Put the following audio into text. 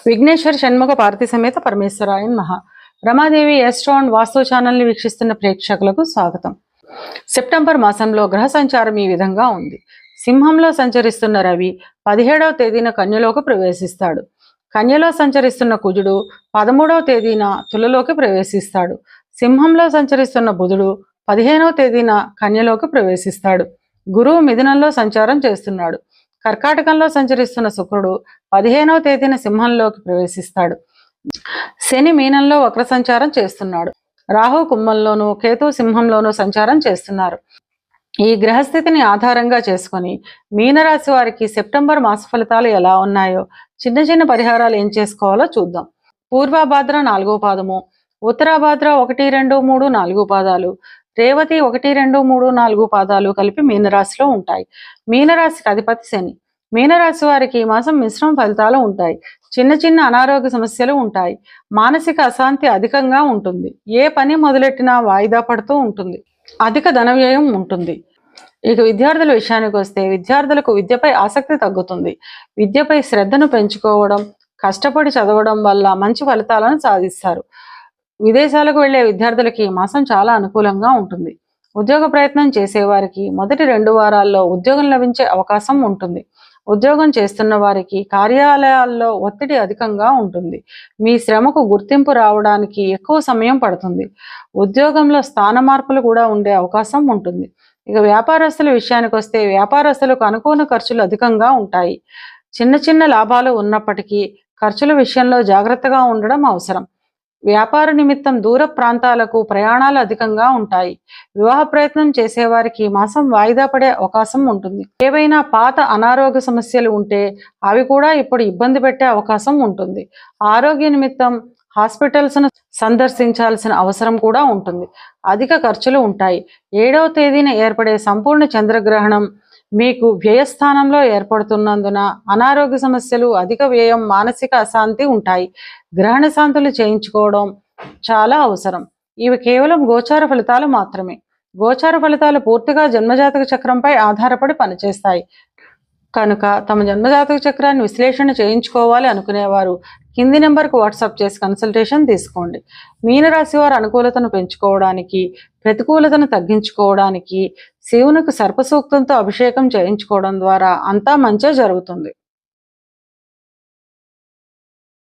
విఘ్నేశ్వర షణ్ముఖ పార్వతి సమేత పరమేశ్వరాయ నమః. Ramadevi astro and వాస్తు ఛానల్ని వీక్షిస్తున్న ప్రేక్షకులకు స్వాగతం. సెప్టెంబర్ మాసంలో గ్రహ సంచారం ఈ విధంగా ఉంది. సింహంలో సంచరిస్తున్న రవి 17వ తేదీన కన్యలోకి ప్రవేశిస్తాడు. కన్యలో సంచరిస్తున్న కుజుడు 13వ తేదీన తులలోకి ప్రవేశిస్తాడు. సింహంలో సంచరిస్తున్న బుధుడు 15వ తేదీన కన్యలోకి ప్రవేశిస్తాడు. గురువు మిథునంలో సంచారం చేస్తున్నాడు. కర్కాటకంలో సంచరిస్తున్న శుక్రుడు 15వ తేదీన సింహంలోకి ప్రవేశిస్తాడు. శని మీనంలో వక్ర సంచారం చేస్తున్నాడు. రాహు కుంభంలోను, కేతు సింహంలోనూ సంచారం చేస్తున్నారు. ఈ గ్రహస్థితిని ఆధారంగా చేసుకొని మీనరాశి వారికి సెప్టెంబర్ మాస ఫలితాలు ఎలా ఉన్నాయో, చిన్న చిన్న పరిహారాలు ఏం చేసుకోవాలో చూద్దాం. పూర్వభాద్ర 4వ పాదము, ఉత్తరాభాద్ర 1, 2, 3, 4 పాదాలు, రేవతి 1, 2, 3, 4 పాదాలు కలిపి మీనరాశిలో ఉంటాయి. మీనరాశికి అధిపతి శని. మీనరాశి వారికి ఈ మాసం మిశ్రమ ఫలితాలు ఉంటాయి. చిన్న చిన్న అనారోగ్య సమస్యలు ఉంటాయి. మానసిక అశాంతి అధికంగా ఉంటుంది. ఏ పని మొదలెట్టినా వాయిదా పడుతూ ఉంటుంది. అధిక ధన వ్యయం ఉంటుంది. ఇక విద్యార్థుల విషయానికి వస్తే విద్యార్థులకు విద్యపై ఆసక్తి తగ్గుతుంది. విద్యపై శ్రద్ధను పెంచుకోవడం, కష్టపడి చదవడం వల్ల మంచి ఫలితాలను సాధిస్తారు. విదేశాలకు వెళ్లే విద్యార్థులకి ఈ మాసం చాలా అనుకూలంగా ఉంటుంది. ఉద్యోగ ప్రయత్నం చేసేవారికి మొదటి 2 వారాల్లో ఉద్యోగం లభించే అవకాశం ఉంటుంది. ఉద్యోగం చేస్తున్న వారికి కార్యాలయాల్లో ఒత్తిడి అధికంగా ఉంటుంది. మీ శ్రమకు గుర్తింపు రావడానికి ఎక్కువ సమయం పడుతుంది. ఉద్యోగంలో స్థాన మార్పులు కూడా ఉండే అవకాశం ఉంటుంది. ఇక వ్యాపారస్తుల విషయానికి వస్తే వ్యాపారస్తులకు అనుకోని ఖర్చులు అధికంగా ఉంటాయి. చిన్న చిన్న లాభాలు ఉన్నప్పటికీ ఖర్చుల విషయంలో జాగ్రత్తగా ఉండడం అవసరం. వ్యాపార నిమిత్తం దూర ప్రాంతాలకు ప్రయాణాలు అధికంగా ఉంటాయి. వివాహ ప్రయత్నం చేసేవారికి ఈ మాసం వాయిదా పడే అవకాశం ఉంటుంది. ఏవైనా పాత అనారోగ్య సమస్యలు ఉంటే అవి కూడా ఇప్పుడు ఇబ్బంది పెట్టే అవకాశం ఉంటుంది. ఆరోగ్య నిమిత్తం హాస్పిటల్స్ను సందర్శించాల్సిన అవసరం కూడా ఉంటుంది. అధిక ఖర్చులు ఉంటాయి. 7వ తేదీన ఏర్పడే సంపూర్ణ చంద్రగ్రహణం మీకు వ్యయస్థానంలో ఏర్పడుతున్నందున అనారోగ్య సమస్యలు, అధిక వ్యయం, మానసిక అశాంతి ఉంటాయి. గ్రహణ శాంతులు చేయించుకోవడం చాలా అవసరం. ఇవి కేవలం గోచార ఫలితాలు మాత్రమే. గోచార ఫలితాలు పూర్తిగా జన్మజాతక చక్రంపై ఆధారపడి పనిచేస్తాయి కనుక తమ జన్మజాతక చక్రాన్ని విశ్లేషణ చేయించుకోవాలి అనుకునేవారు కింది నెంబర్కు వాట్సాప్ చేసి కన్సల్టేషన్ తీసుకోండి. మీనరాశి వారు అనుకూలతను పెంచుకోవడానికి, ప్రతికూలతను తగ్గించుకోవడానికి శివునికి సర్పసూక్తంతో అభిషేకం చేయించుకోవడం ద్వారా అంతా మంచే జరుగుతుంది.